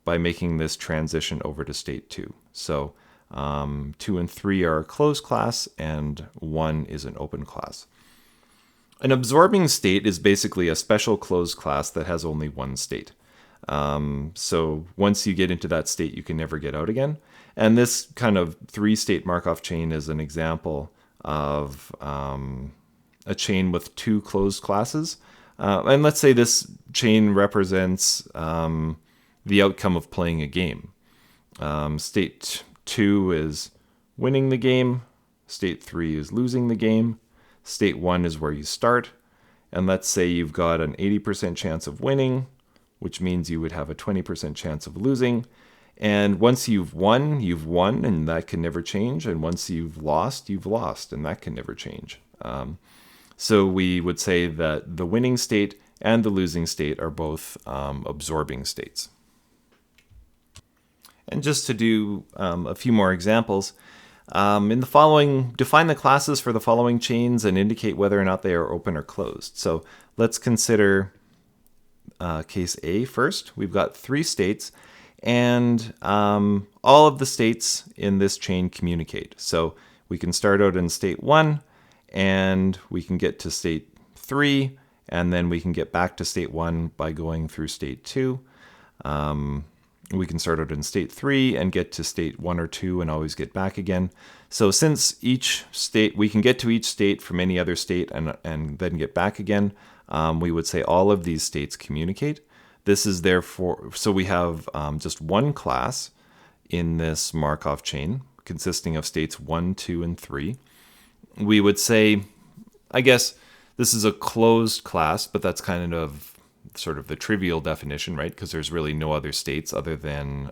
by making this transition over to state 2. So 2 and 3 are a closed class and 1 is an open class. An absorbing state is basically a special closed class that has only one state. So once you get into that state, you can never get out again. And this kind of 3-state Markov chain is an example of a chain with 2 closed classes. And let's say this chain represents the outcome of playing a game. State 2 is winning the game. State 3 is losing the game. State 1 is where you start. And let's say you've got an 80% chance of winning, which means you would have a 20% chance of losing. And once you've won, and that can never change. And once you've lost, and that can never change. So we would say that the winning state and the losing state are both absorbing states. And just to do a few more examples, in the following, define the classes for the following chains and indicate whether or not they are open or closed. So let's consider case A first. We've got 3 states, and all of the states in this chain communicate. So we can start out in state 1, and we can get to state 3, and then we can get back to state 1 by going through state 2. We can start out in state 3 and get to state 1 or 2 and always get back again. So since each state, we can get to each state from any other state and then get back again, we would say all of these states communicate. This is therefore, so we have just one class in this Markov chain consisting of states 1, 2, and 3. We would say, I guess this is a closed class, but that's kind of sort of the trivial definition, right? Because there's really no other states other than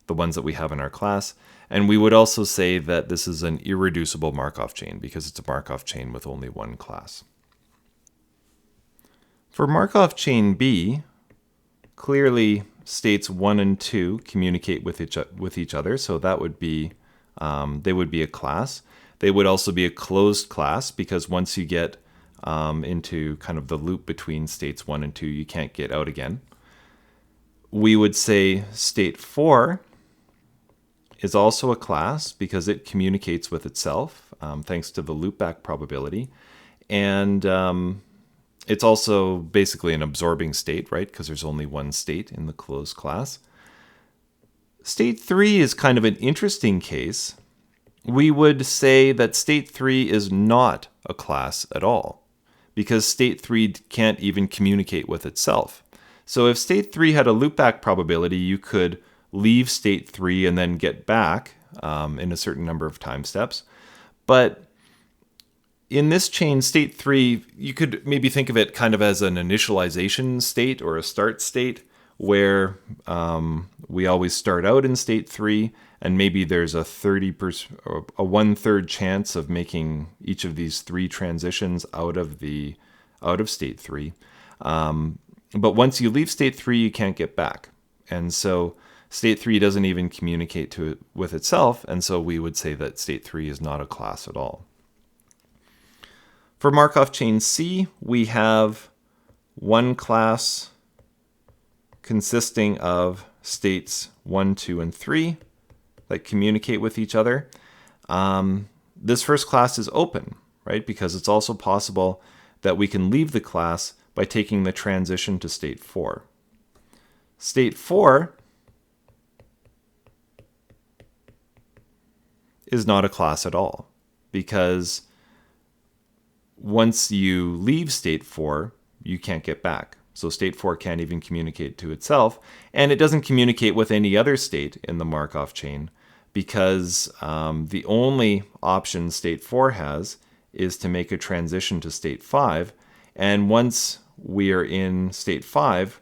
the ones that we have in our class. And we would also say that this is an irreducible Markov chain because it's a Markov chain with only one class. For Markov chain B, clearly states 1 and 2 communicate with each other, so that would be they would be a class. They would also be a closed class because once you get into kind of the loop between states 1 and 2, you can't get out again. We would say state 4 is also a class because it communicates with itself thanks to the loopback probability. And it's also basically an absorbing state, right? Because there's only one state in the closed class. State 3 is kind of an interesting case. We would say that state 3 is not a class at all because state 3 can't even communicate with itself. So if state 3 had a loopback probability, you could leave state 3 and then get back in a certain number of time steps. But in this chain, state 3, you could maybe think of it kind of as an initialization state or a start state where we always start out in state 3 and maybe there's a 30% or a 1/3 chance of making each of these 3 transitions out of state 3. But once you leave state 3, you can't get back. And so state 3 doesn't even communicate with itself, and so we would say that state 3 is not a class at all. For Markov chain C, we have one class consisting of states 1, 2, and 3 that communicate with each other. This first class is open, right? Because it's also possible that we can leave the class by taking the transition to state 4. State 4 is not a class at all because once you leave state 4, you can't get back. So state 4 can't even communicate to itself, and it doesn't communicate with any other state in the Markov chain because the only option state 4 has is to make a transition to state 5, and once we are in state 5,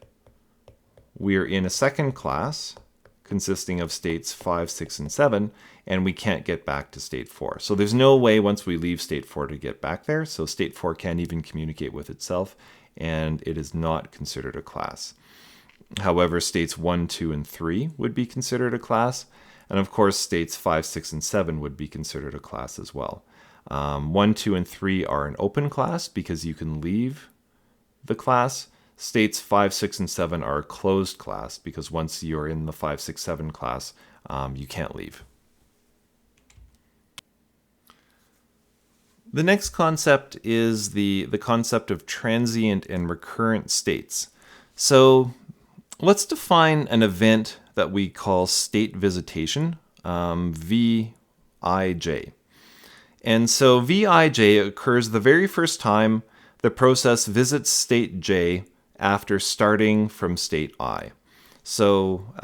we are in a second class consisting of states 5, 6, and 7, and we can't get back to state 4. So there's no way once we leave state 4 to get back there, so state 4 can't even communicate with itself, and it is not considered a class. However, states 1, 2, and 3 would be considered a class, and of course states 5, 6, and 7 would be considered a class as well. 1, 2, and 3 are an open class because you can leave the class. States 5, 6, and 7 are a closed class because once you're in the 5, 6, 7 class, you can't leave. The next concept is the concept of transient and recurrent states. So let's define an event that we call state visitation, Vij. And so Vij occurs the very first time the process visits state J after starting from state I. So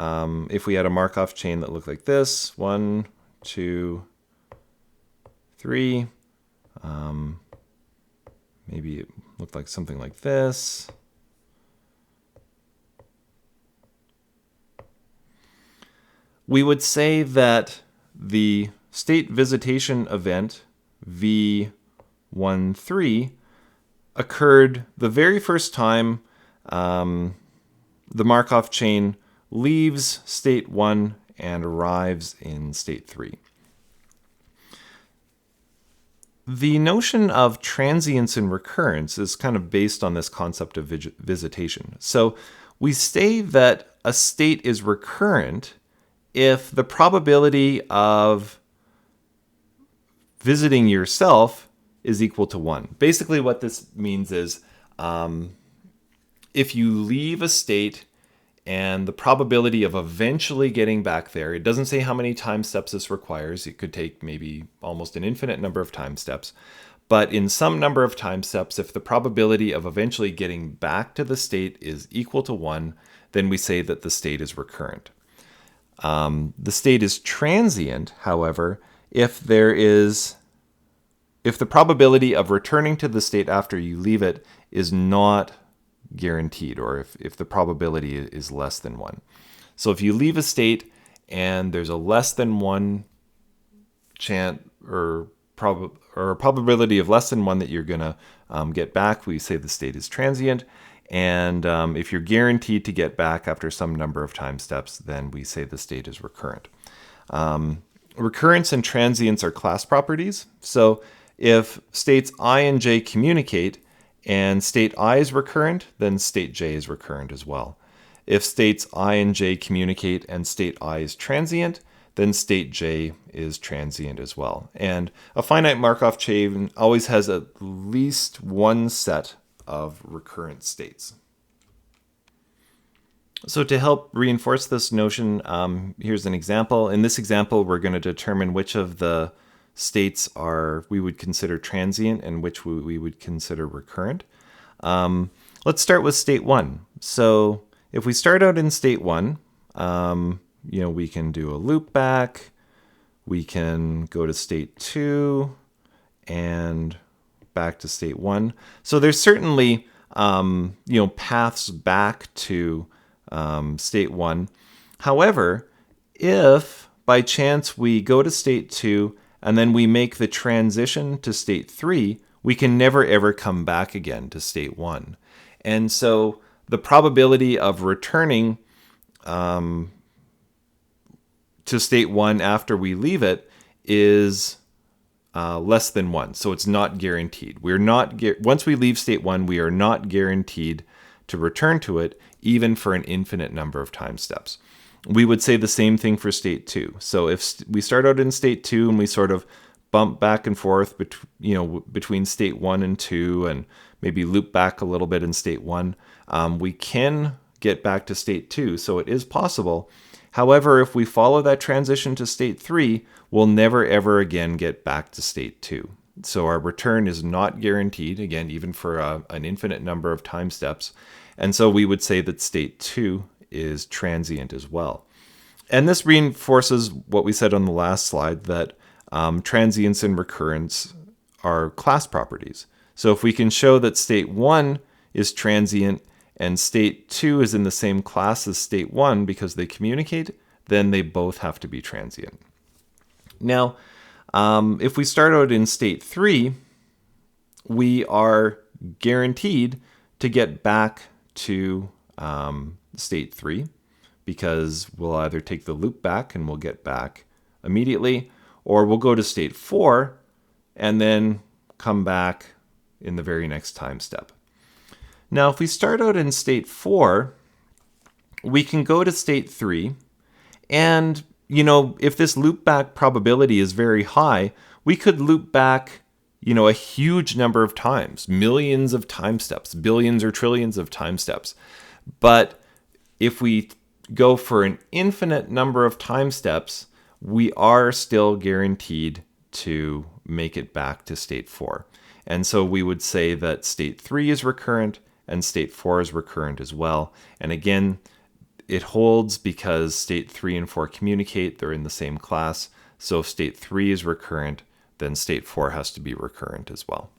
if we had a Markov chain that looked like this, 1, 2, 3, maybe it looked like something like this. We would say that the state visitation event V13 occurred the very first time the Markov chain leaves state 1 and arrives in state 3. The notion of transience and recurrence is kind of based on this concept of visitation. So we say that a state is recurrent if the probability of visiting yourself is equal to 1. Basically what this means is if you leave a state and the probability of eventually getting back there. It doesn't say how many time steps this requires. It could take maybe almost an infinite number of time steps. But in some number of time steps, if the probability of eventually getting back to the state is equal to 1, then we say that the state is recurrent. The state is transient, however, if the probability of returning to the state after you leave it is not guaranteed, or if the probability is less than 1. So if you leave a state and there's a less than 1 chance or a probability of less than 1 that you're going to get back, we say the state is transient. And if you're guaranteed to get back after some number of time steps, then we say the state is recurrent. Recurrence and transience are class properties. So if states I and j communicate and state I is recurrent, then state j is recurrent as well. If states I and j communicate and state I is transient, then state j is transient as well. And a finite Markov chain always has at least one set of recurrent states. So to help reinforce this notion, here's an example. In this example, we're going to determine which of the states we would consider transient and which we would consider recurrent. Let's start with state 1. So if we start out in state 1, we can do a loop back. We can go to state 2 and back to state 1. So there's certainly paths back to state 1. However, if by chance we go to state 2 and then we make the transition to state 3, we can never ever come back again to state 1. And so the probability of returning to state 1 after we leave it is less than 1. So it's not guaranteed. Once we leave state 1, we are not guaranteed to return to it, even for an infinite number of time steps. We would say the same thing for state 2. So if we start out in state 2 and we sort of bump back and forth between state 1 and 2 and maybe loop back a little bit in state 1, we can get back to state 2. So it is possible. However, if we follow that transition to state 3, we'll never ever again get back to state 2. So our return is not guaranteed, again, even for an infinite number of time steps. And so we would say that state 2 is transient as well. And this reinforces what we said on the last slide, that transience and recurrence are class properties. So if we can show that state 1 is transient and state 2 is in the same class as state 1 because they communicate, then they both have to be transient. Now, if we start out in state 3, we are guaranteed to get back to state 3 because we'll either take the loop back and we'll get back immediately, or we'll go to state 4 and then come back in the very next time step. Now, if we start out in state 4, we can go to state 3, and if this loop back probability is very high, we could loop back a huge number of times, millions of time steps, billions or trillions of time steps. But if we go for an infinite number of time steps, we are still guaranteed to make it back to state 4. And so we would say that state 3 is recurrent and state 4 is recurrent as well. And again, it holds because state 3 and 4 communicate, they're in the same class. So if state 3 is recurrent, then state 4 has to be recurrent as well.